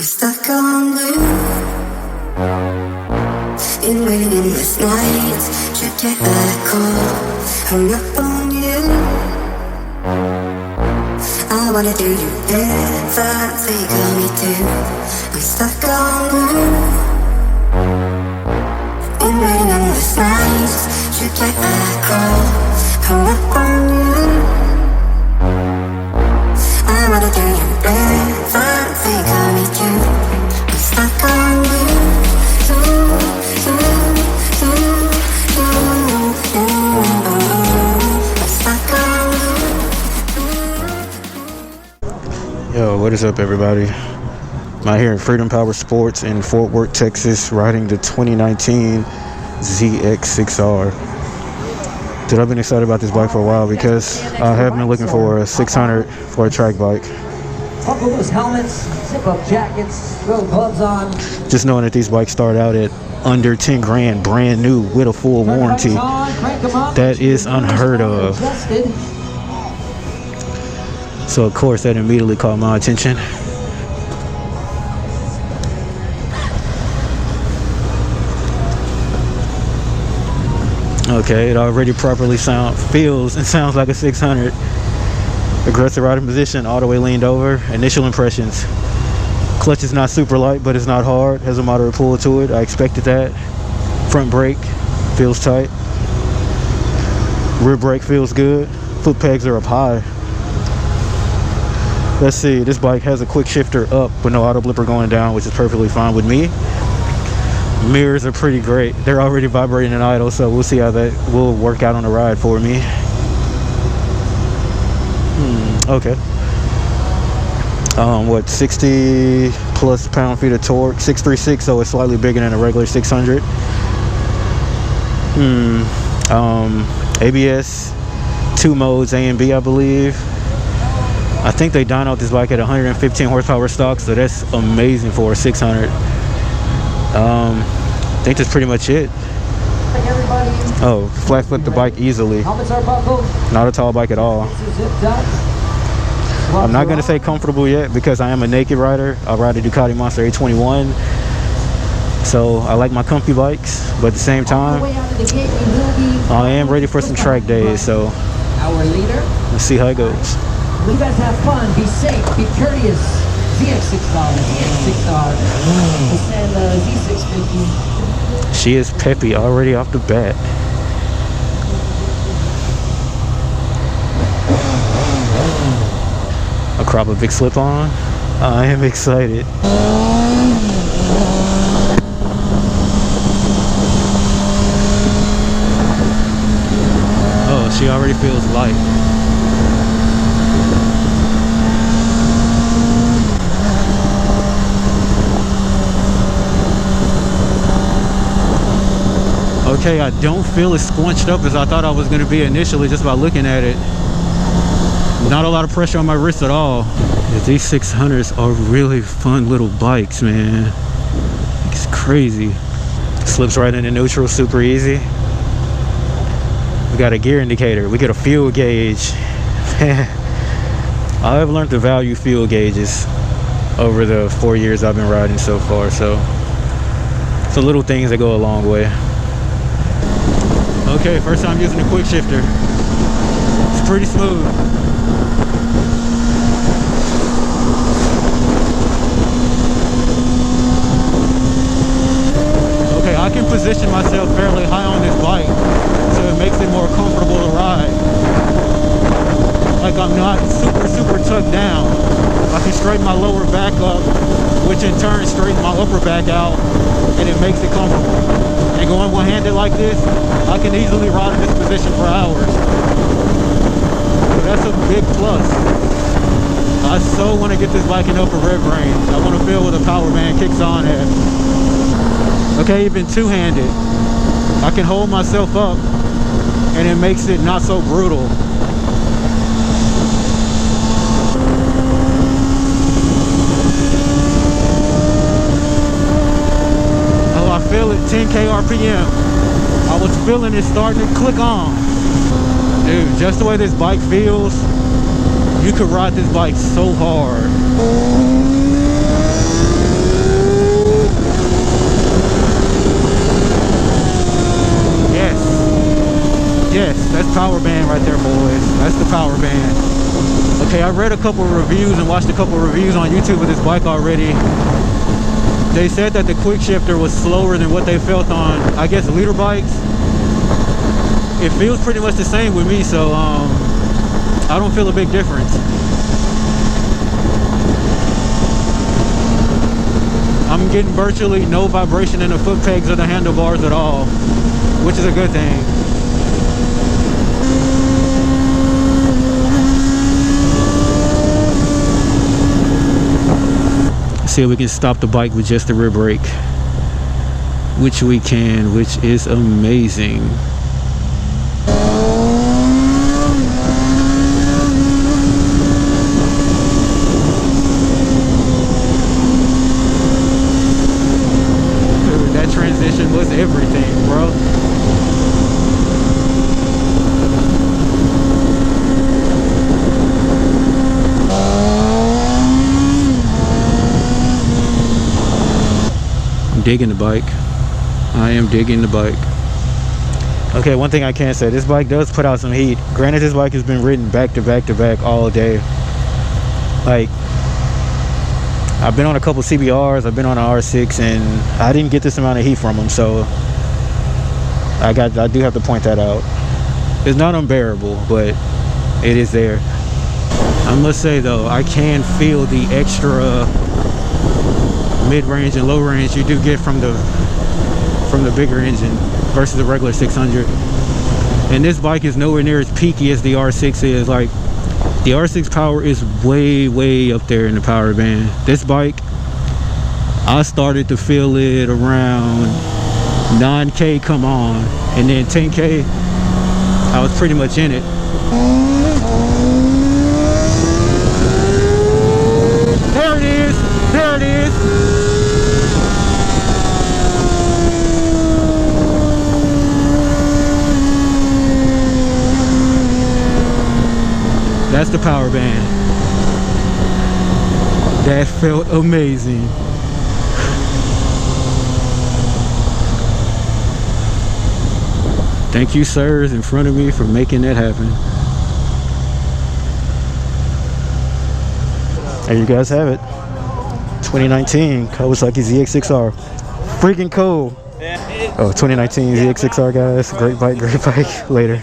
I'm stuck on you. Been waiting endless nights, should get a call, hung up on you. I wanna do you better, so you got me too. I'm stuck on you. Been waiting endless nights, should get a call, hung up on you. I wanna do you better, so you got me too. I'm stuck on you. Yo, what is up, everybody? I'm out here in Freedom Powersports in Fort Worth, Texas, riding the 2019 ZX6R. Dude, I've been excited about this bike for a while because I have been looking for a 600 for a track bike. Buckle those helmets, zip up jackets, throw gloves on. Just knowing that these bikes start out at under 10 grand, brand new with a full warranty, that is unheard of. So of course that immediately caught my attention. Okay, it already properly feels and sounds like a 600. Aggressive riding position, all the way leaned over. Initial impressions: clutch is not super light, but it's not hard, has a moderate pull to it. I expected that. Front brake feels tight. Rear brake feels good. Foot pegs are up high. Let's see, this bike has a quick shifter up with no auto blipper going down, which is perfectly fine with me. Mirrors are pretty great. They're already vibrating and idle, so we'll see how that will work out on the ride for me. Okay. What, 60 plus pound-feet of torque, 636, so it's slightly bigger than a regular 600. ABS, 2 modes, A and B, I believe. I think they dynoed this bike at 115 horsepower stock, so that's amazing for a 600. I think that's pretty much it. Oh, flat flip the bike easily. Not a tall bike at all. I'm not going to say comfortable yet because I am a naked rider. I ride a Ducati Monster A21. So I like my comfy bikes, but at the same time, I am ready for some track days. So let's see how it goes. You guys have fun, be safe, be courteous. ZX6R, ZX6R, and Z650. She is peppy already off the bat. A Krapovic slip-on. I am excited. Oh, she already feels light. Okay, I don't feel as squunched up as I thought I was going to be initially just by looking at it. Not a lot of pressure on my wrist at all. These 600s are really fun little bikes, man. It's crazy. Slips right into neutral, super easy. We got a gear indicator. We get a fuel gauge. I have learned to value fuel gauges over the 4 years I've been riding so far. So it's the little things that go a long way. Okay, first time using the quick shifter. It's pretty smooth. Okay, I can position myself fairly high on this bike, so it makes it more comfortable to ride. Like I'm not super tucked down. I can straighten my lower back up, which in turn straightens my upper back out, and it makes it comfortable. And going one-handed like this, I can easily ride in this position for hours. So that's a big plus. I so want to get this bike in upper rev range. I want to feel where the power band kicks on at. Okay, even two-handed, I can hold myself up, and it makes it not so brutal. I feel it 10k RPM. I was feeling it starting to click on. Dude, just the way this bike feels, you could ride this bike so hard. That's power band right there, boys. That's the power band. Okay, I read a couple of reviews and watched a couple of reviews on YouTube of this bike already. They said that the quick shifter was slower than what they felt on, I guess, leader bikes. It feels pretty much the same with me, so I don't feel a big difference. I'm getting virtually no vibration in the foot pegs or the handlebars at all, which is a good thing. See if we can stop the bike with just the rear brake, which we can, which is amazing. Dude, that transition was everything, bro. Digging the bike. I am digging the bike. Okay, one thing I can say, this bike does put out some heat. Granted, this bike has been ridden back to back to back all day. Like, I've been on a couple CBRs, I've been on an R6, and I didn't get this amount of heat from them, so I do have to point that out. It's not unbearable, but it is there. I must say though, I can feel the extra mid-range and low range you do get from the bigger engine versus the regular 600. And this bike is nowhere near as peaky as the R6 is. Like, the R6 power is way up there in the power band. This bike, I started to feel it around 9K come on, and then 10K I was pretty much in it. There it is, there it is. That's the power band. That felt amazing. Thank you, sirs, in front of me for making that happen. There you guys have it. 2019 Kawasaki ZX6R. Freaking cool. Oh, 2019 ZX6R, guys. Great bike, great bike. Later.